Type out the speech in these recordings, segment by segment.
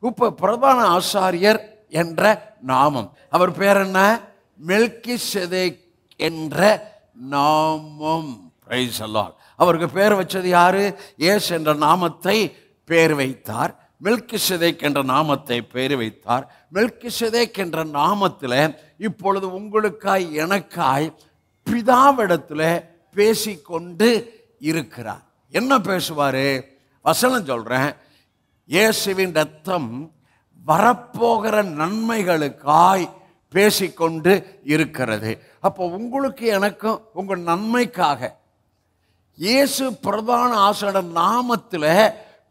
இப்ப பிரதான ஆசாரியர் என்ற நாமம், அவர் பேர் என்ன? மெல்கிசேதேக் என்ற நாமம். Praise the Lord. அவருக்கு பேர் வச்சது யாரு? இயேசு என்ற நாமத்தை பேர் வைத்தார். மெல்கிசேதேக் என்ற நாமத்தை பேர் வைத்தார். மெல்கிசேதேக் என்ற நாமத்தில் இப்பொழுது உங்களுக்காய் எனக்காய் பிதாவிடத்தில் பேசிக்கொண்டு இருக்கிறார். என்ன பேசுவாரு? வசனம் சொல்றேன். இயேசுவின் ரத்தம் வரப்போகிற நன்மைகளுக்காய் பேசிக்கொண்டு இருக்கிறது. அப்போ உங்களுக்கு எனக்கும் உங்கள் நன்மைக்காக இயேசு பிரதான ஆசாரியர் நாமத்தில்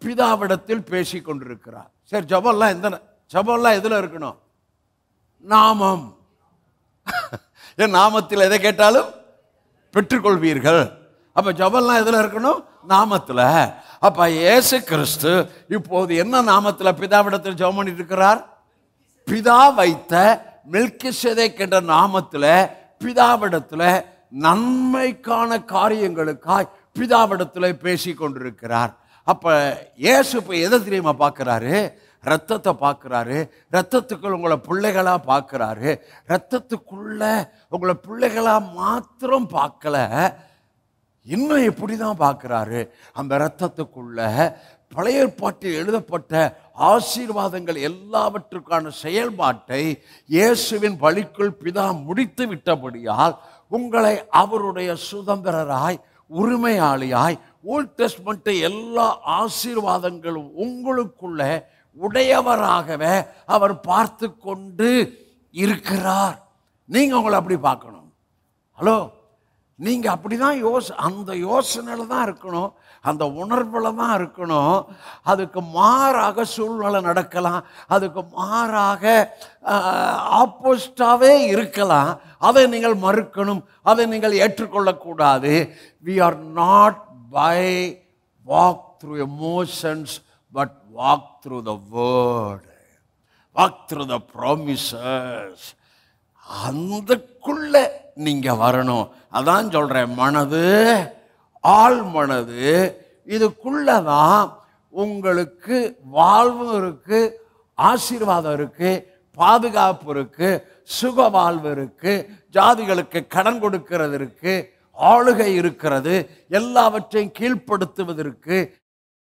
பிதாவிடத்தில் பேசிக்கொண்டிருக்கிறார். சரி, ஜெபம்லாம் எதுல இருக்கணும்? நாமம். என் நாமத்தில் எதை கேட்டாலும் பெற்றுக்கொள்வீர்கள். அப்ப ஜெபம்லாம் எதுல இருக்கணும்? நாமத்தில். அப்ப இயேசு கிறிஸ்து இப்போது என்ன நாமத்தில் பிதாவிடத்தில் ஜெபம் பண்ணிட்டு இருக்கிறார்? பிதா வைத்த மெல்கிசேதேக் என்ற நாமத்தில் பிதாவிடத்தில் நன்மைக்கான காரியங்களுக்காய் பிதாவிடத்தில் பேசி கொண்டிருக்கிறார். அப்ப இயேசு இப்ப எதை தெரியுமா பார்க்கிறாரு? ரத்தத்தை பார்க்கிறாரு. ரத்தத்துக்குள் உங்களை பிள்ளைகளா பார்க்கிறாரு. ரத்தத்துக்குள்ள உங்களை பிள்ளைகளா மாத்திரம் பார்க்கல, இன்னும் எப்படிதான் பார்க்கிறாரு? அந்த ரத்தத்துக்குள்ள பழைய ஏற்பாட்டில் எழுதப்பட்ட ஆசீர்வாதங்கள் எல்லாவற்றுக்கான செயல்பாட்டை இயேசுவின் பலிக்குள் பிதா முடித்து விட்டபடியால் உங்களை அவருடைய சுதந்திரராய், உரிமையாளியாய், ஓல்ட் டெஸ்ட்மென்ட் எல்லா ஆசீர்வாதங்களும் உங்களுக்குள்ள உடையவராகவே அவர் பார்த்து கொண்டு இருக்கிறார். நீங்க உங்களை அப்படி பார்க்கணும். ஹலோ, நீங்க அப்படிதான் அந்த யோசனையில தான் இருக்கணும், அந்த உணர்வுல தான் இருக்கணும். அதுக்கு மாறாக சூழ்நிலை நடக்கலாம், அதுக்கு மாறாக ஆப்போசிட்டாவே இருக்கலாம். அதை நீங்கள் மறுக்கணும், அதை நீங்கள் ஏற்றுக்கொள்ளக்கூடாது. we are not by walk through emotions but walk through the word, walk through the promises. அந்தக்குள்ள நீங்க வரணும். அதான் சொல்றேன், மனது, ஆள் மனது, இதுக்குள்ளதான் உங்களுக்கு வாழ்வு இருக்கு, ஆசீர்வாதம் இருக்கு, பாதுகாப்பு இருக்கு, சுக வாழ்வு இருக்கு, ஜாதிகளுக்கு கடன் கொடுக்கிறது இருக்கு, ஆளுகை இருக்கிறது, எல்லாவற்றையும் கீழ்ப்படுத்துவதற்கு